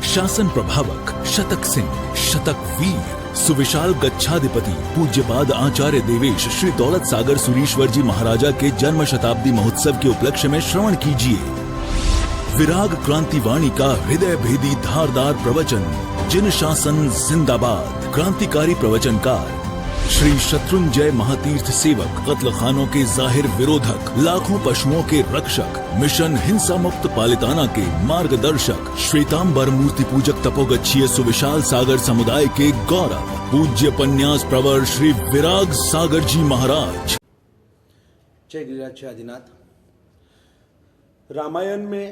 शासन प्रभावक शतक सिंह, शतक वीर, सुविशाल गच्छाधिपति पूज्यपाद आचार्य देवेश श्री दौलत सागर सुरीश्वर जी महाराजा के जन्म शताब्दी महोत्सव के उपलक्ष्य में श्रवण कीजिए विराग क्रांति वाणी का हृदय भेदी धारदार प्रवचन। जिन शासन जिंदाबाद। क्रांतिकारी प्रवचनकार श्री शत्रुंजय महातीर्थ सेवक, कत्ल खानों के जाहिर विरोधक, लाखों पशुओं के रक्षक, मिशन हिंसा मुक्त पालिताना के मार्गदर्शक, श्वेतांबर मूर्ति पूजक तपोगच्छीय सुविशाल सागर समुदाय के गौरव, पूज्य पन्यास प्रवर श्री विराग सागर जी महाराज। जय गिरिराज आदिनाथ। रामायण में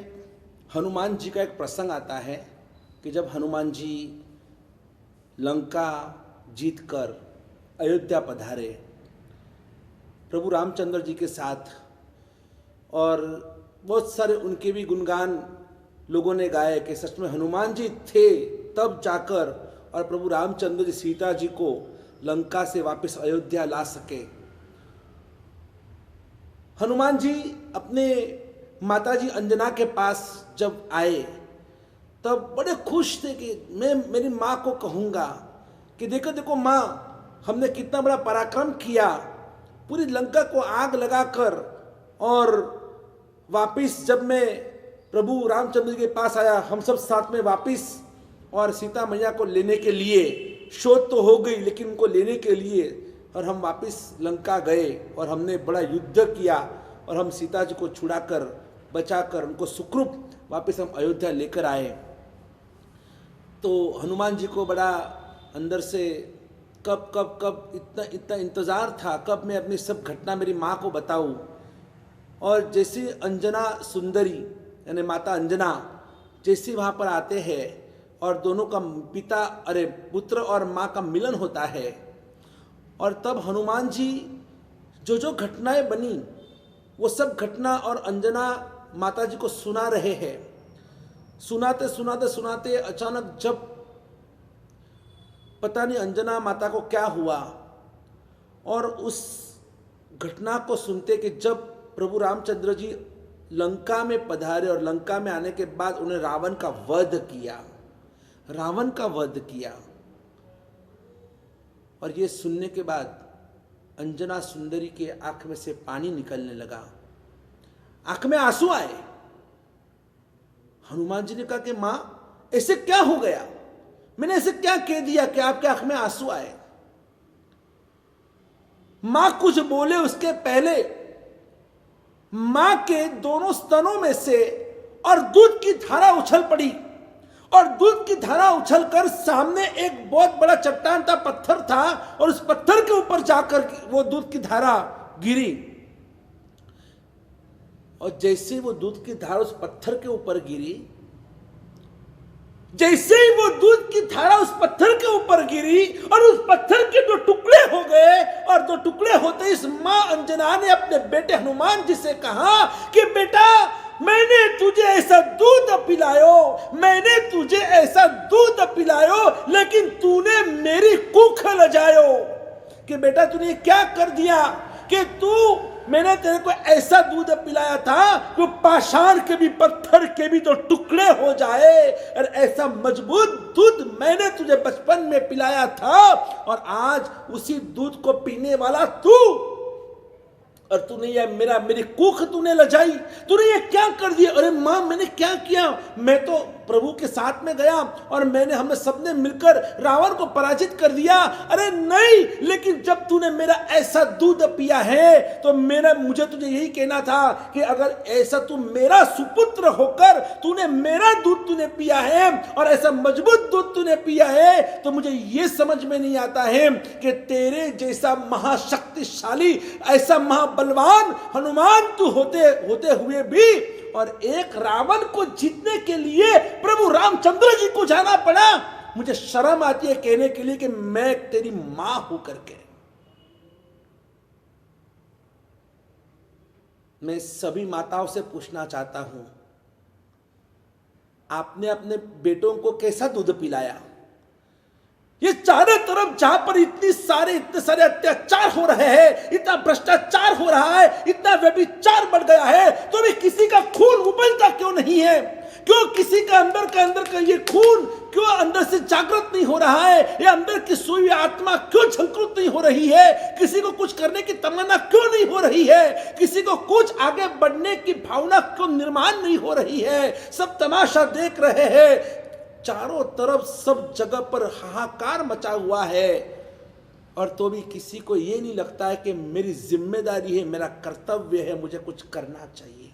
हनुमान जी का एक प्रसंग आता है कि जब हनुमान जी लंका जीतकर अयोध्या पधारे प्रभु रामचंद्र जी के साथ, और बहुत सारे उनके भी गुणगान लोगों ने गाए कि सच में हनुमान जी थे तब जाकर और प्रभु रामचंद्र जी सीता जी को लंका से वापस अयोध्या ला सके। हनुमान जी अपने माताजी अंजना के पास जब आए तब बड़े खुश थे कि मैं मेरी माँ को कहूँगा कि देखो देखो माँ, हमने कितना बड़ा पराक्रम किया, पूरी लंका को आग लगाकर, और वापिस जब मैं प्रभु रामचंद्र के पास आया, हम सब साथ में वापिस और सीता मैया को लेने के लिए, शोध तो हो गई लेकिन उनको लेने के लिए, और हम वापिस लंका गए और हमने बड़ा युद्ध किया और हम सीता जी को छुड़ाकर बचाकर उनको सुखरूप वापस हम अयोध्या लेकर आए। तो हनुमान जी को बड़ा अंदर से कब कब कब इतना इतना इंतज़ार था, कब मैं अपनी सब घटना मेरी माँ को बताऊँ। और जैसे अंजना सुंदरी यानी माता अंजना जैसे वहाँ पर आते हैं और दोनों का पुत्र और माँ का मिलन होता है, और तब हनुमान जी जो घटनाएं बनी वो सब घटना और अंजना माता जी को सुना रहे हैं। सुनाते सुनाते सुनाते अचानक जब पता नहीं अंजना माता को क्या हुआ, और उस घटना को सुनते कि जब प्रभु रामचंद्र जी लंका में पधारे और लंका में आने के बाद उन्हें रावण का वध किया, रावण का वध किया। और ये सुनने के बाद अंजना सुंदरी के आंख में से पानी निकलने लगा, आंख में आंसू आए। हनुमान जी ने कहा कि मां, ऐसे क्या हो गया, मैंने ऐसे क्या कह दिया कि आपके आंख में आंसू आए। मां कुछ बोले उसके पहले मां के दोनों स्तनों में से और दूध की धारा उछल पड़ी, और दूध की धारा उछलकर सामने एक बहुत बड़ा चट्टान था, पत्थर था, और उस पत्थर के ऊपर जाकर वो दूध की धारा गिरी। और जैसे वो दूध की धारा उस पत्थर के ऊपर गिरी, जैसे ही वो दूध की धारा उस पत्थर के ऊपर गिरी और उस पत्थर के दो टुकड़े हो गए, और दो टुकड़े होते इस मां अंजना ने अपने बेटे हनुमान जी से कहा कि बेटा, मैंने तुझे ऐसा दूध पिलायो, मैंने तुझे ऐसा दूध पिलायो, लेकिन तूने मेरी कुख लजायो। कि बेटा तूने क्या कर दिया कि मैंने तेरे को ऐसा दूध पिलाया था कि पाषाण के भी, पत्थर के भी तो टुकड़े हो जाए, और ऐसा मजबूत दूध मैंने तुझे बचपन में पिलाया था, और आज उसी दूध को पीने वाला तू, और तूने ये मेरी कुख तूने लजाई, तूने ये क्या कर दिया। अरे माँ, मैंने क्या किया, मैं तो प्रभु के साथ में गया और हमने सबने मिलकर रावण को पराजित कर दिया। अरे नहीं, लेकिन जब तूने मेरा ऐसा दूध पिया है तो मुझे तुझे यही कहना था कि अगर ऐसा तू मेरा सुपुत्र होकर तूने मेरा दूध तूने पिया है और ऐसा मजबूत दूध तूने पिया है, तो मुझे ये समझ में नहीं आता है कि तेरे जैसा महाशक्तिशाली, ऐसा महाबलवान हनुमान तू होते हुए भी, और एक रावण को जीतने के लिए प्रभु रामचंद्र जी को जाना पड़ा। मुझे शर्म आती है कहने के लिए कि मैं तेरी मां हूं करके। मैं सभी माताओं से पूछना चाहता हूं, आपने अपने बेटों को कैसा दूध पिलाया? ये चारों तरफ जहां पर इतने सारे अत्याचार हो रहे हैं, इतना भ्रष्टाचार हो रहा है, इतना व्यभिचार बढ़ गया है, तो भी किसी का खून उबलता क्यों नहीं है? क्यों किसी का अंदर का ये खून क्यों अंदर से जागृत नहीं हो रहा है? ये अंदर की सोई हुई आत्मा क्यों झंकृत नहीं हो रही है? किसी को कुछ करने की तमन्ना क्यों नहीं हो रही है? किसी को कुछ आगे बढ़ने की भावना क्यों निर्माण नहीं हो रही है? सब तमाशा देख रहे हैं, चारों तरफ सब जगह पर हाहाकार मचा हुआ है, और तो भी किसी को ये नहीं लगता है कि मेरी जिम्मेदारी है, मेरा कर्तव्य है, मुझे कुछ करना चाहिए।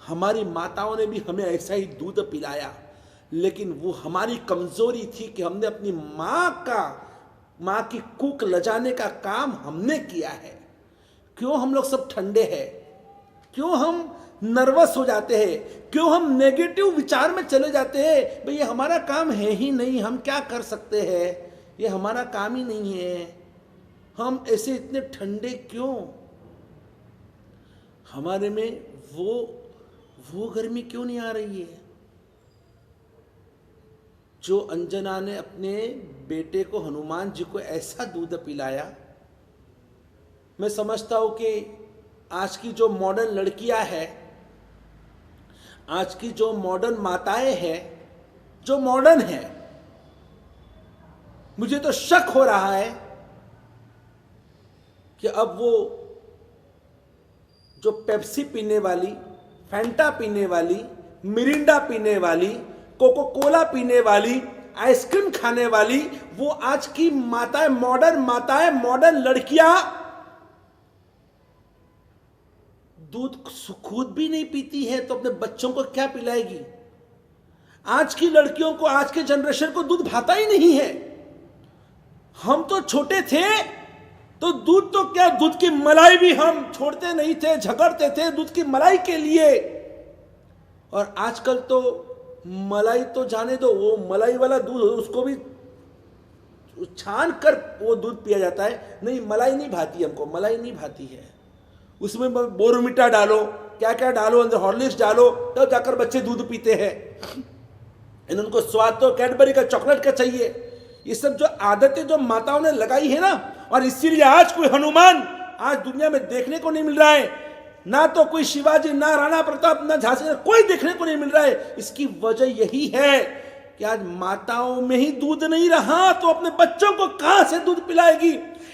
हमारी माताओं ने भी हमें ऐसा ही दूध पिलाया, लेकिन वो हमारी कमजोरी थी कि हमने अपनी माँ की कूक लजाने का काम हमने किया है। क्यों हम लोग सब ठंडे हैं? क्यों हम नर्वस हो जाते हैं? क्यों हम नेगेटिव विचार में चले जाते हैं? भाई ये हमारा काम है ही नहीं, हम क्या कर सकते हैं, ये हमारा काम ही नहीं है। हम ऐसे इतने ठंडे क्यों? हमारे में वो गर्मी क्यों नहीं आ रही है? जो अंजना ने अपने बेटे को, हनुमान जी को ऐसा दूध पिलाया, मैं समझता हूं कि आज की जो मॉडर्न लड़कियां हैं, आज की जो मॉडर्न माताएं हैं, जो मॉडर्न है, मुझे तो शक हो रहा है कि अब वो जो पेप्सी पीने वाली, फैंटा पीने वाली, मिरिंडा पीने वाली, कोको कोला पीने वाली, आइसक्रीम खाने वाली, वो आज की माताएं, मॉडर्न लड़कियां दूध खुद भी नहीं पीती है, तो अपने बच्चों को क्या पिलाएगी? आज की लड़कियों को, आज के जनरेशन को दूध भाता ही नहीं है। हम तो छोटे थे तो दूध तो क्या, दूध की मलाई भी हम छोड़ते नहीं थे, झगड़ते थे दूध की मलाई के लिए। और आजकल तो मलाई तो जाने दो, वो मलाई वाला दूध उसको भी छान कर वो दूध पिया जाता है। नहीं, मलाई नहीं भाती हमको, मलाई नहीं भाती है। उसमें बोर्नविटा डालो, क्या क्या डालो, अंदर हॉर्लिक्स डालो, तब तो जाकर बच्चे दूध पीते हैं। इनको स्वाद तो कैडबरी का, चॉकलेट का चाहिए। ये सब जो आदतें जो माताओं ने लगाई है ना, और इसीलिए आज कोई हनुमान आज दुनिया में देखने को नहीं मिल रहा है। ना तो कोई शिवाजी, ना राणा प्रताप, ना झांसी, कोई देखने को नहीं मिल रहा है। इसकी वजह यही है कि आज माताओं में ही दूध नहीं रहा, तो अपने बच्चों को कहां से दूध पिलाएगी?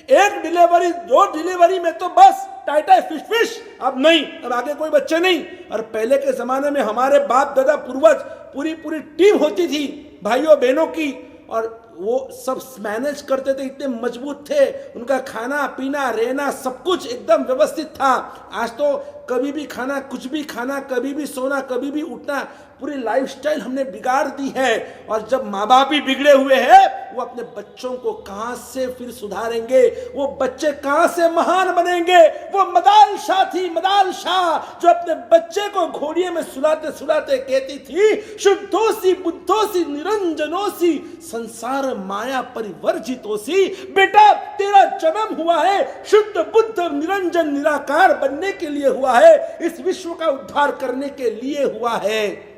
एक डिलीवरी, दो डिलीवरी में तो बस टाइटा फिश, अब नहीं, अब आगे कोई बच्चे नहीं। और पहले के जमाने में हमारे बाप दादा पूर्वज पूरी टीम होती थी भाइयों बहनों की, और वो सब मैनेज करते थे, इतने मजबूत थे, उनका खाना पीना रहना सब कुछ एकदम व्यवस्थित था। आज तो कभी भी खाना, कुछ भी खाना, कभी भी सोना, कभी भी उठना, पूरी लाइफस्टाइल हमने बिगाड़ दी है। और जब माँ बाप ही बिगड़े हुए हैं, वो अपने बच्चों को कहां से फिर सुधारेंगे? वो बच्चे कहां से महान बनेंगे? वो मदाल शाह जो अपने बच्चे को घोड़िए में सुलाते सुलाते कहती थी, शुद्धोसी बुद्धोसी निरंजनोसी संसार माया परिवर्जितोसी। बेटा, तेरा जन्म हुआ है शुद्ध बुद्ध निरंजन निराकार बनने के लिए हुआ है, इस विश्व का उद्धार करने के लिए हुआ है।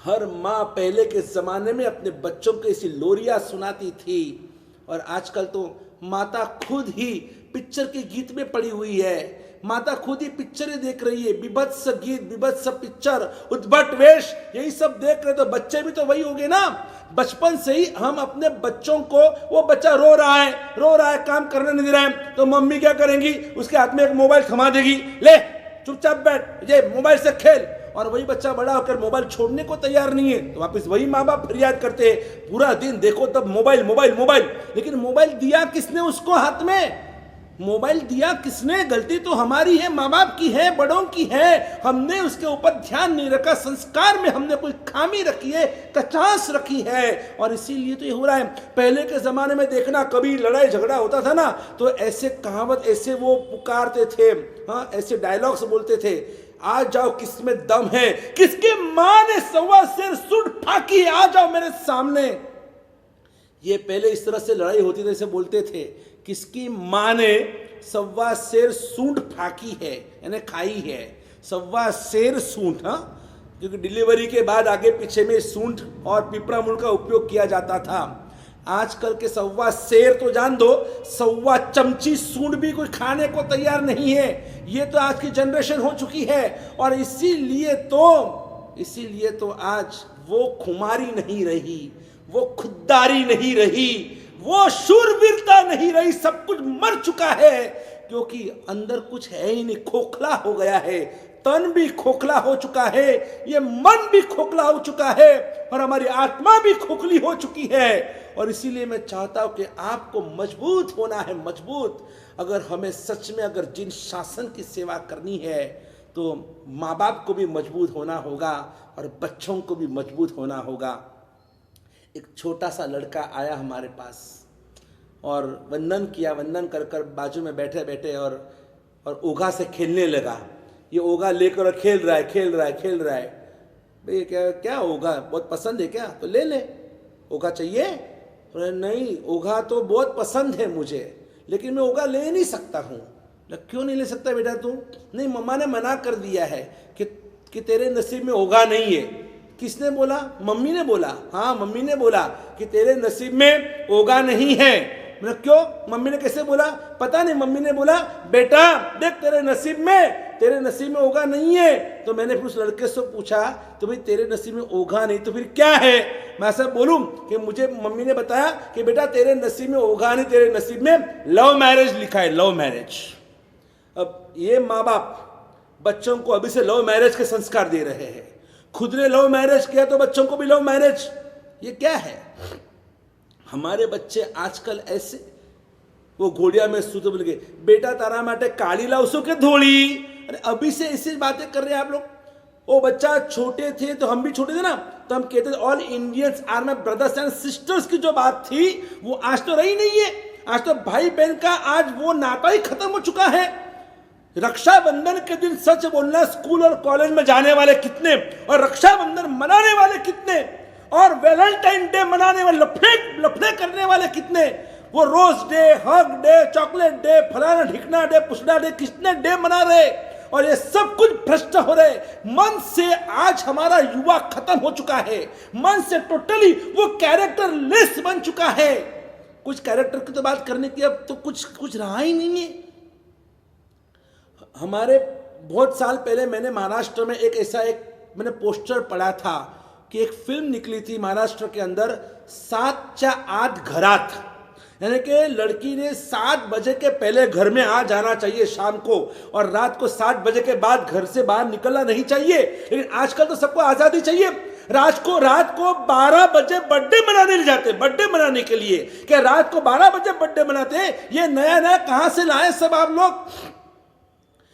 हर माँ पहले के जमाने में अपने बच्चों को ऐसी लोरियां सुनाती थी, और आजकल तो माता खुद ही पिक्चर के गीत में पड़ी हुई है। माता खुद ही पिक्चरें देख रही है, बीभत्स गीत, बीभत्स पिक्चर, उद्भट वेश, यही सब देख रहे, तो बच्चे भी तो वही हो गए ना। बचपन से ही हम अपने बच्चों को, वो बच्चा रो रहा है, काम करने नहीं दे रहा है, तो मम्मी क्या करेंगी? उसके हाथ में एक मोबाइल थमा देगी, ले चुपचाप बैठ, ये मोबाइल से खेल। और वही बच्चा बड़ा होकर मोबाइल छोड़ने को तैयार नहीं है, तो वापस वही माँ बाप फरियाद करते हैं, पूरा दिन देखो तब मोबाइल। लेकिन मोबाइल दिया किसने उसको हाथ में? मोबाइल दिया किसने? गलती तो हमारी है, माँ बाप की है, बड़ों की है। हमने उसके ऊपर ध्यान नहीं रखा, संस्कार में हमने कोई खामी रखी है, कचास रखी है, और इसीलिए तो ये हो रहा है। पहले के जमाने में देखना, कभी लड़ाई झगड़ा होता था ना, तो ऐसे कहावत, ऐसे वो पुकारते थे, हाँ, ऐसे डायलॉग्स बोलते थे, आ जाओ किसमें दम है, किसकी माँ ने 1.25 सेर सूंड फाकी, आ जाओ मेरे सामने। ये पहले इस तरह से लड़ाई होती थी, ऐसे बोलते थे, किसकी माँ ने 1.25 सेर सूंड फाकी है, यानी खाई है। 1.25 सेर सूंड, हाँ, क्योंकि डिलीवरी के बाद आगे पीछे में सूंड और पिपरा मूल का उपयोग किया जाता था। आजकल के सवा शेर तो जान दो, सवा चमची सूंड भी कोई खाने को तैयार नहीं है। ये तो आज की जनरेशन हो चुकी है। और इसीलिए तो आज वो खुमारी नहीं रही, वो खुददारी नहीं रही, वो शूरवीरता नहीं रही, सब कुछ मर चुका है, क्योंकि अंदर कुछ है ही नहीं, खोखला हो गया है। तन भी खोखला हो चुका है, ये मन भी खोखला हो चुका है, और हमारी आत्मा भी खोखली हो चुकी है। और इसीलिए मैं चाहता हूं कि आपको मजबूत होना है, मजबूत। अगर हमें सच में अगर जिन शासन की सेवा करनी है तो माँ बाप को भी मजबूत होना होगा और बच्चों को भी मजबूत होना होगा। एक छोटा सा लड़का आया हमारे पास और वंदन किया, वंदन कर कर बाजू में बैठे बैठे और ओघा से खेलने लगा। ये ओघा लेकर खेल रहा है। भाई क्या ओघा बहुत पसंद है क्या? तो ले ले, ओघा चाहिए? अरे नहीं, ओघा तो बहुत पसंद है मुझे, लेकिन मैं ओघा ले नहीं सकता हूँ। क्यों नहीं ले सकता बेटा तू? नहीं, मम्मा ने मना कर दिया है कि तेरे नसीब में ओघा नहीं है। किसने बोला? मम्मी ने बोला। हाँ, मम्मी ने बोला कि तेरे नसीब में ओघा नहीं है। मतलब क्यों? मम्मी ने कैसे बोला? पता नहीं, मम्मी ने बोला बेटा देख तेरे नसीब में ओघा नहीं है। तो मैंने फिर उस लड़के से पूछा तो भाई तेरे नसीब में ओघा नहीं तो फिर क्या है? मैं ऐसा बोलूं कि मुझे मम्मी ने बताया कि बेटा तेरे नसीब में ओघा नहीं, तेरे नसीब में लव मैरिज लिखा है, लव मैरिज। अब ये माँ बाप बच्चों को अभी से लव मैरिज के संस्कार दे रहे हैं। खुद ने लव मैरिज किया तो बच्चों को भी लव मैरिज। ये क्या है? हमारे बच्चे आजकल ऐसे, वो घोड़िया में सूते बोल गए बेटा तारा माटे काली लाउसो के धोली। अरे अभी से ऐसी बातें कर रहे हैं आप लोग। वो बच्चा छोटे थे तो हम भी छोटे थे ना, तो हम कहते थे all Indians are my brothers and sisters की जो बात थी वो आज तो रही नहीं है। आज तो भाई बहन का आज वो नाता ही खत्म हो चुका है। रक्षाबंधन के दिन सच बोलना, स्कूल और कॉलेज में जाने वाले कितने और रक्षाबंधन मनाने वाले कितने और वैलेंटाइन डे मनाने वाले लफड़े करने वाले कितने। वो rose day, hug day, chocolate day, फलाना ढिकना डे, पुछना डे, कितने डे मना रहे और ये सब कुछ भ्रष्ट हो रहे। मन से आज हमारा युवा खत्म हो चुका है। मन से टोटली वो कैरेक्टर लेस बन चुका है। कुछ कैरेक्टर की तो बात करने की अब तो कुछ रहा ही नहीं है। हमारे बहुत साल पहले मैंने महाराष्ट्र में मैंने पोस्टर पढ़ा था कि एक फिल्म निकली थी महाराष्ट्र के अंदर 7च्या आत घरात, यानी कि लड़की ने 7 बजे के पहले घर में आ जाना चाहिए शाम को, और रात को 7 बजे के बाद घर से बाहर निकलना नहीं चाहिए। लेकिन आजकल तो सबको आजादी चाहिए। रात को 12 बजे बर्थडे मनाने ले जाते, बर्थडे मनाने के लिए क्या रात को 12 बजे बर्थडे मनाते। ये नया कहां से लाए सब आप लोग?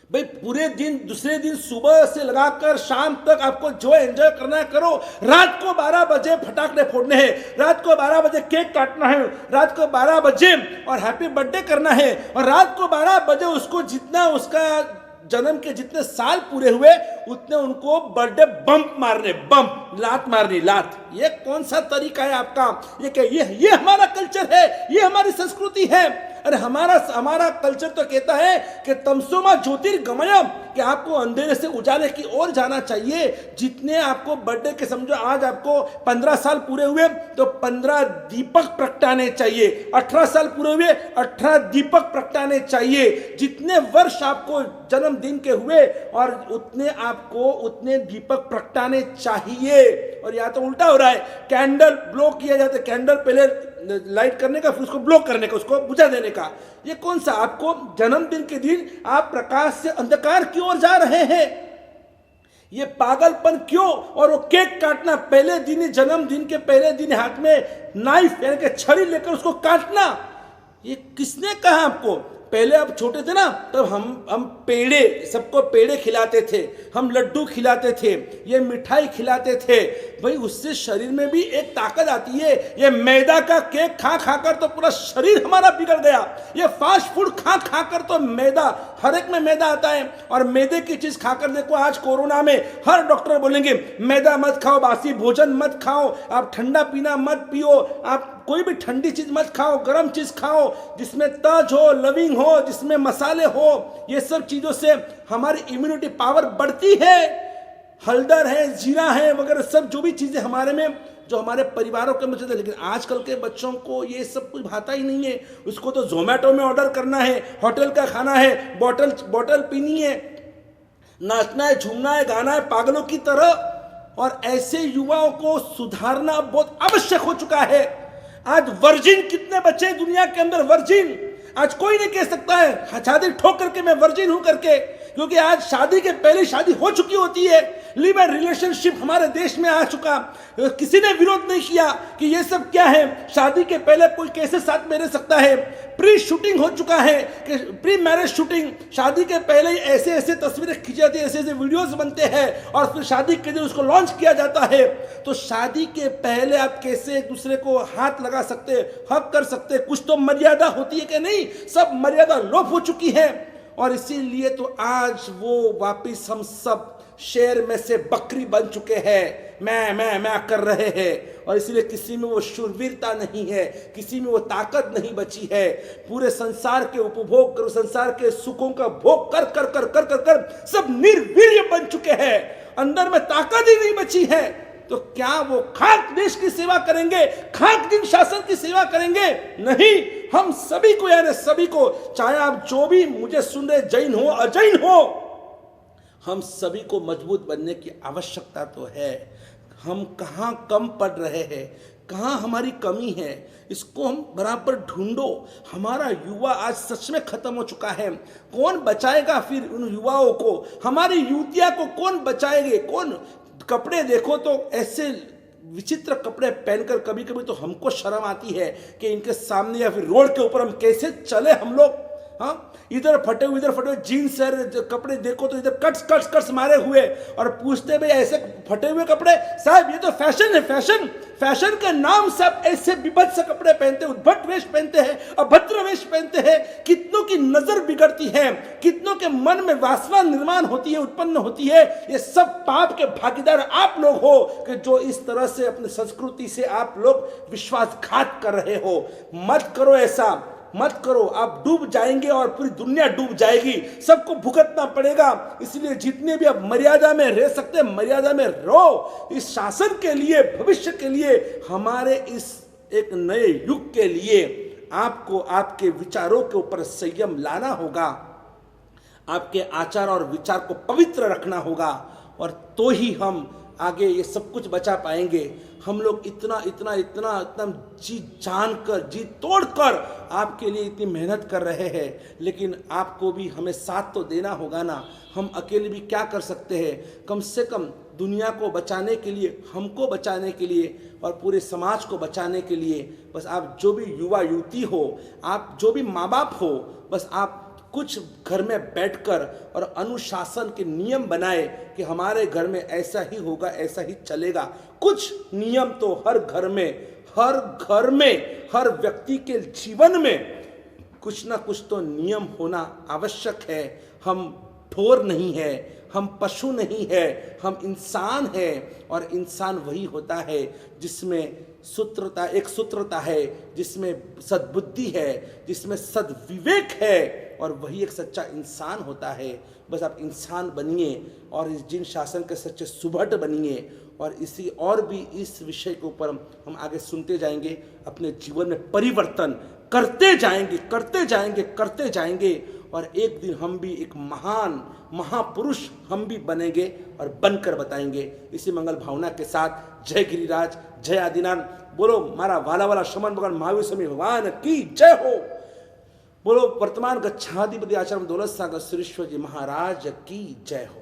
भाई पूरे दिन, दूसरे दिन सुबह से लगाकर शाम तक आपको जो एंजॉय करना है करो। रात को 12 बजे फटाखे फोड़ने हैं, रात को 12 बजे केक काटना है, रात को 12 बजे और हैप्पी बर्थडे करना है, और रात को 12 बजे उसको जितना उसका जन्म के जितने साल पूरे हुए उतने उनको बर्थडे बम्प मारने, बम्प लात मारनी, लात। ये कौन सा तरीका है आपका? ये क्या ये हमारा कल्चर है? ये हमारी संस्कृति है? अरे हमारा कल्चर तो कहता है कि तमसोमा ज्योतिर्गमय, कि आपको अंधेरे से उजाले की ओर जाना चाहिए। जितने आपको बर्थडे के, समझो आज आपको 15 साल पूरे हुए तो 15 दीपक प्रगटाने चाहिए। 18 साल पूरे हुए 18 दीपक प्रगटाने चाहिए। जितने वर्ष आपको जन्मदिन के हुए और उतने दीपक प्रगटाने चाहिए। और या तो उल्टा हो रहा है, कैंडल ब्लो किया जाता है, कैंडल पहले लाइट करने का, फिर उसको ब्लो करने का, उसको बुझा देने का। ये कौन सा? आपको जन्मदिन के दिन आप प्रकाश से अंधकार की ओर जा रहे हैं। ये पागलपन क्यों? और वो केक काटना पहले दिन, जन्मदिन के पहले दिन हाथ में नाइफ यानी कि छड़ी लेकर उसको काटना, ये किसने कहा आपको? पहले आप छोटे थे ना, तब हम पेड़े, सबको पेड़े खिलाते थे, हम लड्डू खिलाते थे, ये मिठाई खिलाते थे। भाई उससे शरीर में भी एक ताकत आती है। ये मैदा का केक खा खाकर तो पूरा शरीर हमारा बिगड़ गया। ये फास्ट फूड खा खाकर तो मैदा, हर एक में मैदा आता है। और मैदे की चीज खाकर देखो, आज कोरोना में हर डॉक्टर बोलेंगे मैदा मत खाओ, बासी भोजन मत खाओ, आप ठंडा पीना मत पियो, आप कोई भी ठंडी चीज मत खाओ, गर्म चीज खाओ जिसमें तज हो, लविंग हो, जिसमें मसाले हो। ये सब चीजों से हमारी इम्यूनिटी पावर बढ़ती है। हल्दर है, जीरा है वगैरह सब जो भी चीजें हमारे में जो हमारे परिवारों के बच्चे थे। लेकिन आजकल के बच्चों को ये सब कुछ भाता ही नहीं है। उसको तो जोमेटो में ऑर्डर करना है, होटल का खाना है, बॉटल पीनी है, नाचना है, झूमना है, गाना है पागलों की तरह। और ऐसे युवाओं को सुधारना बहुत आवश्यक हो चुका है। आज वर्जिन कितने बच्चे हैं दुनिया के अंदर, वर्जिन। आज कोई नहीं कह सकता है शादी ठोक करके मैं वर्जिन हूं करके, क्योंकि आज शादी के पहले शादी हो चुकी होती है। लिव इन रिलेशनशिप हमारे देश में आ चुका। किसी ने विरोध नहीं किया कि ये सब क्या है, शादी के पहले कोई कैसे साथ में रह सकता है। प्री शूटिंग हो चुका है कि प्री मैरिज शूटिंग, शादी के पहले ही ऐसे ऐसे तस्वीरें खींची जाती है, ऐसे ऐसे वीडियोस बनते हैं और फिर शादी के दिन उसको लॉन्च किया जाता है। तो शादी के पहले आप कैसे एक दूसरे को हाथ लगा सकते, हक कर सकते, कुछ तो मर्यादा होती है कि नहीं? सब मर्यादा लोप हो चुकी है। और इसीलिए तो आज वो वापिस हम सब शेर में से बकरी बन चुके हैं, मैं कर रहे हैं। और इसलिए किसी में वो शूरवीरता नहीं है, किसी में वो ताकत नहीं बची है। पूरे संसार के उपभोग कर, संसार के सुखों का भोग कर कर कर कर कर कर सब निर्वीर्य बन चुके हैं। अंदर में ताकत ही नहीं बची है। तो क्या वो खाक देश की सेवा करेंगे, खाक दिन शासन की सेवा करेंगे? नहीं। हम सभी को, यानी सभी को, चाहे आप जो भी मुझे सुन रहे, जैन हो अजैन हो, हम सभी को मजबूत बनने की आवश्यकता तो है। हम कहाँ कम पड़ रहे हैं, कहाँ हमारी कमी है, इसको हम बराबर ढूंढो। हमारा युवा आज सच में खत्म हो चुका है। कौन बचाएगा फिर उन युवाओं को? हमारी युवतियां को कौन बचाएंगे? कौन? कपड़े देखो तो ऐसे विचित्र कपड़े पहनकर कभी कभी तो हमको शर्म आती है कि इनके सामने या फिर रोड के ऊपर हम कैसे चले हम लोग। हाँ, इधर फटे हुए, इधर फटे हुए जीन्स कपड़े देखो तो इधर कट्स मारे हुए, और पूछते भाई ऐसे फटे हुए कपड़े, साहब ये तो फैशन है। फैशन के नाम सब ऐसे विभत्स कपड़े पहनते हैं, उद्भट वेश पहनते हैं, अभद्र वेश पहनते हैं। कितनों की नजर बिगड़ती है, कितनों के मन में वासना निर्माण होती है, उत्पन्न होती है। ये सब पाप के भागीदार आप लोग हो कि जो इस तरह से अपनी संस्कृति से आप लोग विश्वासघात कर रहे हो। मत करो, ऐसा मत करो, आप डूब जाएंगे और पूरी दुनिया डूब जाएगी, सबको भुगतना पड़ेगा। इसलिए जितने भी आप मर्यादा में रह सकते हैं, मर्यादा में रहो। इस शासन के लिए, भविष्य के लिए, हमारे इस एक नए युग के लिए आपको आपके विचारों के ऊपर संयम लाना होगा, आपके आचार और विचार को पवित्र रखना होगा, और तो ही हम आगे ये सब कुछ बचा पाएंगे। हम लोग इतना जी जान कर, जी तोड़ कर आपके लिए इतनी मेहनत कर रहे हैं, लेकिन आपको भी हमें साथ तो देना होगा ना। हम अकेले भी क्या कर सकते हैं? कम से कम दुनिया को बचाने के लिए, हमको बचाने के लिए और पूरे समाज को बचाने के लिए, बस आप जो भी युवा युवती हो, आप जो भी माँ बाप हो, बस आप कुछ घर में बैठकर और अनुशासन के नियम बनाए कि हमारे घर में ऐसा ही होगा, ऐसा ही चलेगा। कुछ नियम तो हर घर में, हर व्यक्ति के जीवन में कुछ ना कुछ तो नियम होना आवश्यक है। हम ठोर नहीं है, हम पशु नहीं है, हम इंसान हैं। और इंसान वही होता है जिसमें सूत्रता है, जिसमें सद्बुद्धि है, जिसमें सद्विवेक है, और वही एक सच्चा इंसान होता है। बस आप इंसान बनिए और इस जिन शासन के सच्चे सुभट बनिए। और इस विषय के ऊपर हम आगे सुनते जाएंगे, अपने जीवन में परिवर्तन करते जाएंगे। और एक दिन हम भी एक महान महापुरुष हम भी बनेंगे और बनकर बताएंगे। इसी मंगल भावना के साथ जय गिरिराज, जय आदिनाथ। बोलो मारा वाला शमन भगवान महावीर स्वामी भगवान की जय हो। बोलो वर्तमान गच्छाधिपति आचार्य दौलत सागर सुरेश्वर जी महाराज की जय हो।